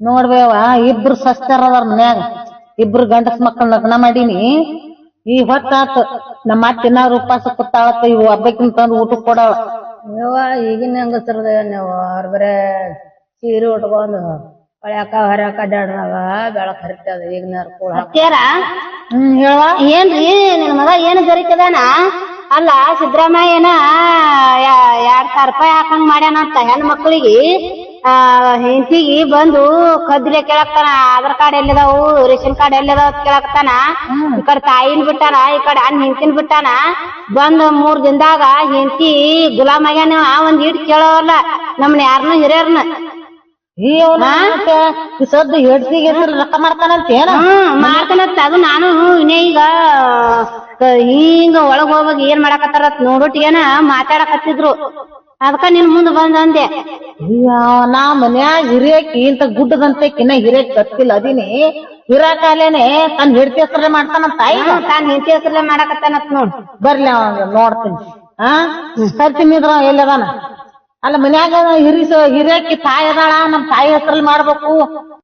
ನೋಡ್ಬೇವ ಇಬ್ರು ಸಸ್ತಾರ ಅದಾರ ಮನ್ಯಾಗ ಇಬ್ರು ಗಂಡಸ್ ಮಕ್ಕಳ ಲಗ್ನ ಮಾಡೀನಿ ಈ ಹೊತ್ತಾತ ನಮ್ಮ ಅತ್ತಿನಾರು ಉಪವಾಸ ಕೂತಾಳತ್ತ ಇವು ಹಬ್ಬಕ್ಕಿನ ತಂದು ಊಟ ಕೊಡವ ನೀವ ಈಗಿನ ಹೆಂಗಸರದ ನೀವು ಅವ್ರ ಬರೇ ಸೀರೆ ಉಟ್ಕೊಂಡು ಹೊಳ್ಯಾಕ ಹೊರ್ಯಾಕ ಅಡ್ಡಾಡ್ದಾಗ ಬೆಳಕ್ ಹರಿತದ ಈಗಿನ ಕೂಡ ಅತ್ಯಾರ ಹೇಳುವ ಏನ್ರಿ ನಿನ್ ಮಗ ಏನು ಜರಿತದಾನ ಅಲ್ಲ ಸಿದ್ದರಾಮಯ್ಯನ 2,000 ರೂಪಾಯಿ ಹಾಕಂಗ್ ಮಾಡ್ಯಾನಂತ ಹೆಣ್ ಮಕ್ಳಿಗೆ ಹೆಂಡತಿಗೆ ಬಂದು ಕದ್ಲೆ ಕೇಳಕ್ತಾನ ಆಧಾರ್ ಕಾರ್ಡ್ ಎಲ್ಲಿದಾವು ರೇಷನ್ ಕಾರ್ಡ್ ಎಲ್ಲಿದಾವ ಅಂತ ಕೇಳಕ್ತಾನ ಈ ಕಡೆ ತಾಯಿನ ಬಿಟ್ಟಾನ ಈ ಕಡೆ ಅಣ್ಣ ಹೆಂಡತಿನ ಬಿಟ್ಟಾನ ಬಂದ್ 3 ದಿನದಾಗ ಹೆಂಡತಿ ಗುಲಾಮ್ ಆಗ್ಯಾನ ಒಂದ್ ಈಟ್ ಕೇಳೋಲ್ಲ ನಮ್ನ ಯಾರನ್ನ ಹಿರಿಯರ್ನ ಸದ್ದು ಹೆಡ್ಸಿಗೆ ರೊಕ್ಕ ಮಾಡ್ತಾನಂತ ಏನ ಮಾಡ್ತಾನಂತ ಅದು ನಾನು ಇನ್ನೇ ಈಗ ಹಿಂಗ ಒಳಗ್ ಹೋಗ್ಬೇಕು ಏನ್ ಮಾಡಾಕತ್ತಾರ ನೋಡೋಟಿಗೇನ ಮಾತಾಡಕತ್ತಿದ್ರು ಅದಕ್ಕ ನಿನ್ ಮುಂದ್ ಬಂದ್ ಅಂದೆ ನಾ ಮನ್ಯಾಗ ಹಿರಿಯಕಿ ಇಂತ ಗುಡ್ಡದಂತಕಿನ್ನ ಹಿರಿಯಕ್ ಕತ್ತಿಲ್ಲ ಅದೀನಿ ಹಿರಾಕಾಲೇನೆ ತನ್ ಹೆಡ್ತಿ ಹೆಸರೇ ಮಾಡ್ತಾನಂತ ತಾಯಿ ತಾನ್ ಹೆಂಡತಿ ಹೆಸರಲ್ಲೇ ಮಾಡಾಕತ್ತಾನತ್ ನೋಡ್ ಬರ್ಲಿ ಅವಾಗ ನೋಡ್ತೀನಿ ಕರ್ತೀನಿ ಇದ್ರ ಎಲ್ಲದಾನ ಅಲ್ಲ ಮನ್ಯಾಗ ಹಿರಿಯಕಿ ತಾಯಿ ಅದಾಳ ನಮ್ ತಾಯಿ ಹೆಸರಲ್ಲಿ ಮಾಡ್ಬೇಕು